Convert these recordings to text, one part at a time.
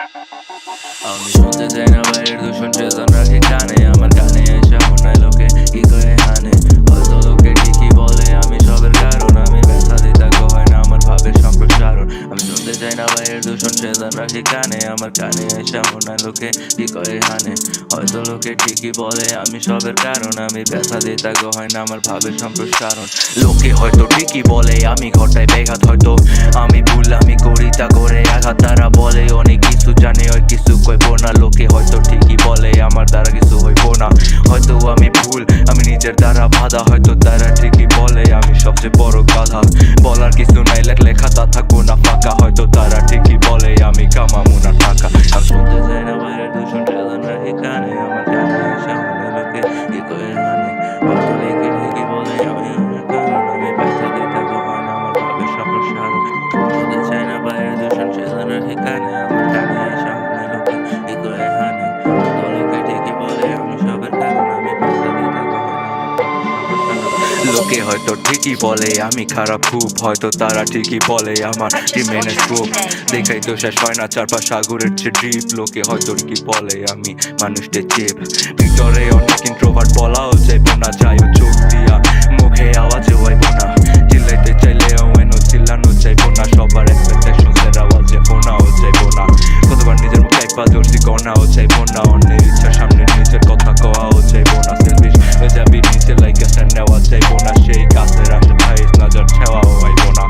আমি শুনতে চাই না বাইরের দূষণ চেতন রাখি কানে আমার কানে এসে মনে লোকে কি করে হানে হয়তো লোকে ঠিকই বলে আমি সবের কারণ আমি ব্যথা দিতে হয় না আমার ভাবের সম্প্রসারণ আমি শুনতে চাই না বাইরের দূষণ চেতন রাখি কানে আমার কানে এসে মনে লোকে কি করে হানে হয়তো লোকে ঠিকই বলে আমি সবের কারণ আমি ব্যথা দিতে হয় না আমার ভাবের সম্প্রসারণ লোকে হয়তো ঠিকই বলে আমি ঘটাই ব্যাঘাত হয়তো আমি ভুল আমি করি তা করে আঘাত তারা বলে অনেক কিছু জানে ওই কিছু কইব না লোকে হয়তো ঠিকই বলে আমার দ্বারা কিছু হইব না হয়তো আমি ভুল আমি নিজের দ্বারা বাধা হয়তো তারা ঠিকই বলে আমি সবচেয়ে বড় গাধা বলার কিছু নাই লেখলে খাতা থাকবো না ফাঁকা হয়তো তারা ঠিকই বলে আমি কামামু না টাকা আমি শুনতে চাই না বাইরের দূষণ চেতন রাখি কানে আমার কানে এসে মনে লোকে কি করে হানে হয়তো লেখে ঠিকই বলে আমি কারণ আমি ব্যথা দিতে হয় না আমার ভাবের সম্প্রসারণ শুনতে চাই না বাইরের দূষণ চেতন রাখি কানে আমার কানে এসে মনে লোকে কি করে হানে হয়তো লোকে ঠিকই বলে আমি সবের কারণ আমি ব্যথা দিতে হয় না লোকে হয়তো ঠিকই বলে আমি খারাপ খুব হয়তো তারা ঠিকই বলে আমার রিমেনের স্কোপ দেখাই তো শেষ হয় না চারপাশ সাগরের চেয়ে ডিপ লোকে হয়তো কি বলে আমি মানুষদের চেপ ভিতরে অনেক ইন্ট্রোভার্ট বলাও যাইবো না যাইও চোখ দিয়া মুখে আওয়াজে হইব না চিল্লাইতে চাইলেও এনো চিল্লানো চাইবো না সবার এক্সপেকটেশনসের আওয়াজে ফোনাও চাইবো না কতবার নিজের মুখে একবার ধরছি গনাও চাইবো না অন্যের ইচ্ছার সামনে নিজের কথা কওয়াও চাইবো না সেলফিশ হয়ে যাবি নিচে লাইগেছে নেওয়া চাইবো না সেই কাছের আশা খাইস নজর ছেওয়াও হইব না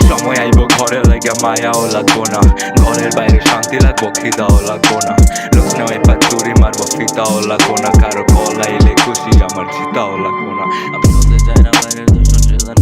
সময় আইব ঘরে লাগে মায়াও লাগবো না ঘরের বাইরে শান্তি লাগবো খিদাও লাগবো না লোক নেওয়াই পা চুরি মারবো ফিতাও লাগবো না কারো কল আইলে খুশি আমার জিতাও লাগবো না আমি শুনতে চাই না বাইরের দূষণ চেতন